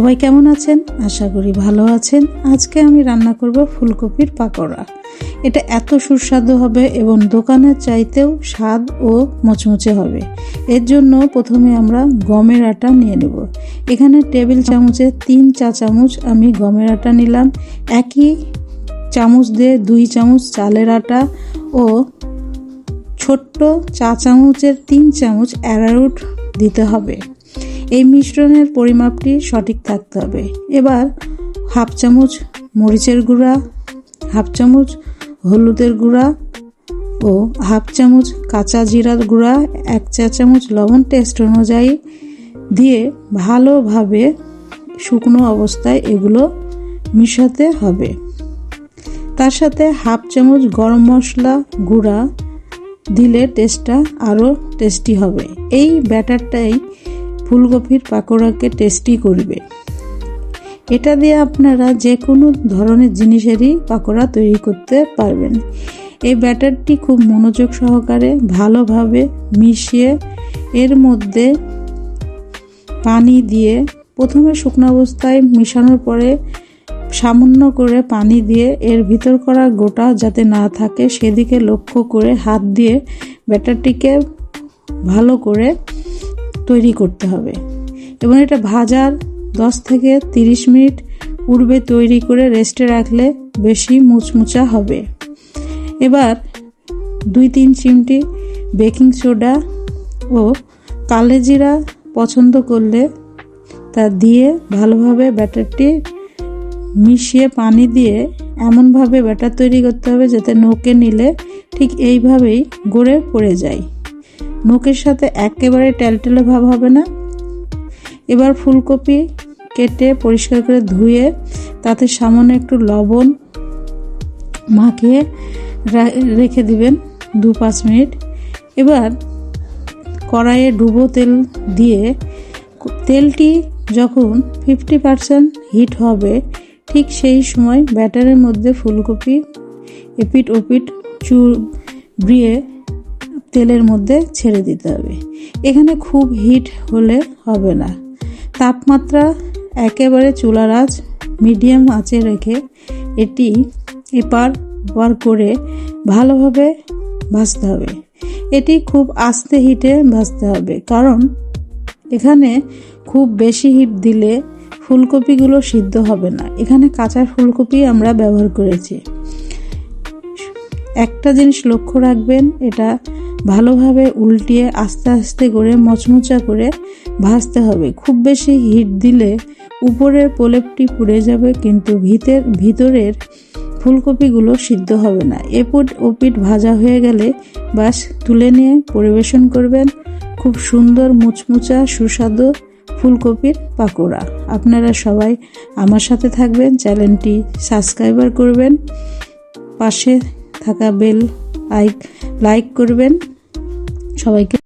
সবাই কেমন আছেন? আশা করি ভালো আছেন। আজকে আমি রান্না করব ফুলকপির পাকোড়া। এটা এত সুস্বাদু হবে এবং দোকানের চাইতেও স্বাদ ও মচমচে হবে। এর জন্য প্রথমে আমরা গমের আটা নিয়ে নেব। এখানে টেবিল চামচে 3 চা চামচ আমি গমের আটা নিলাম। একই চামচ দিয়ে 2 চামচ চালের আটা ও ছোট্ট চা চামচের 3 চামচ অ্যারারুট দিতে হবে। এই মিশ্রণের পরিমাপটি সঠিক থাকতে হবে। এবার হাফ চামচ মরিচের গুঁড়া, হাফ চামচ হলুদের গুঁড়া ও হাফ চামচ কাঁচা জিরার গুঁড়া, 1 চা চামচ লবণ টেস্ট অনুযায়ী দিয়ে ভালোভাবে শুকনো অবস্থায় এগুলো মিশাতে হবে। তার সাথে হাফ চামচ গরম মশলা গুঁড়া দিলে টেস্টটা আরও টেস্টি হবে। এই ব্যাটারটাই ফুলকপির পাকোড়াকে টেস্টি করবে। এটা দিয়ে আপনারা যে কোনো ধরনের জিনিসেরই পাকোড়া তৈরি করতে পারবেন। এই ব্যাটারটি খুব মনোযোগ সহকারে ভালোভাবে মিশিয়ে এর মধ্যে পানি দিয়ে প্রথমে শুকনো অবস্থায় মিশানোর পরে সামান্য করে পানি দিয়ে এর ভিতর করা গোটা যাতে না থাকে সেদিকে লক্ষ্য করে হাত দিয়ে ব্যাটারটিকে ভালো করে তৈরি করতে হবে এবং এটা ভাজার 10 থেকে 30 মিনিট পূর্বে তৈরি করে রেস্টে রাখলে বেশি মুচমুচা হবে। এবার 2-3 চিমটি বেকিং সোডা ও কালো জিরা পছন্দ করলে তা দিয়ে ভালোভাবে ব্যাটারটি মিশিয়ে পানি দিয়ে এমনভাবে ব্যাটার তৈরি করতে হবে যাতে নোকে নিলে ঠিক এইভাবেই গড়ে পড়ে যায়। নোকের সাথে একেবারে টেলটেলে ভাব হবে না। এবার ফুলকপি কেটে পরিষ্কার করে ধুয়ে তাতে সামান্য একটু লবণ মাখিয়ে রেখে দিবেন 2-5 মিনিট। এবার কড়াইয়ে ডুবো তেল দিয়ে তেলটি যখন 50% হিট হবে ঠিক সেই সময় ব্যাটারের মধ্যে ফুলকপি এপিট ওপিট চুবিয়ে তেলের মধ্যে ছেড়ে দিতে হবে। এখানে খুব হিট হলে হবে না। তাপমাত্রা একেবারে চুলার আঁচ মিডিয়াম আঁচে রেখে এটি এপার ওপার করে ভালোভাবে ভাজতে হবে। এটি খুব আস্তে হিটে ভাজতে হবে, কারণ এখানে খুব বেশি হিট দিলে ফুলকপিগুলো সিদ্ধ হবে না। এখানে কাঁচা ফুলকপি আমরা ব্যবহার করেছি। একটা জিনিস লক্ষ্য রাখবেন, এটা ভালোভাবে উল্টিয়ে আস্তে আস্তে করে মচমচা করে ভাজতে হবে। খুব বেশি হিট দিলে উপরের প্রলেপটি পুড়ে যাবে কিন্তু ভিতরের ফুলকপিগুলো সিদ্ধ হবে না। এপিট ওপিট ভাজা হয়ে গেলে বাস তুলে নিয়ে পরিবেশন করবেন খুব সুন্দর মুচমুচা সুস্বাদু ফুলকপির পাকোড়া। আপনারা সবাই আমার সাথে থাকবেন, চ্যানেলটি সাবস্ক্রাইব করবেন, পাশে থাকা বেল লাইক করবেন। সবাইকে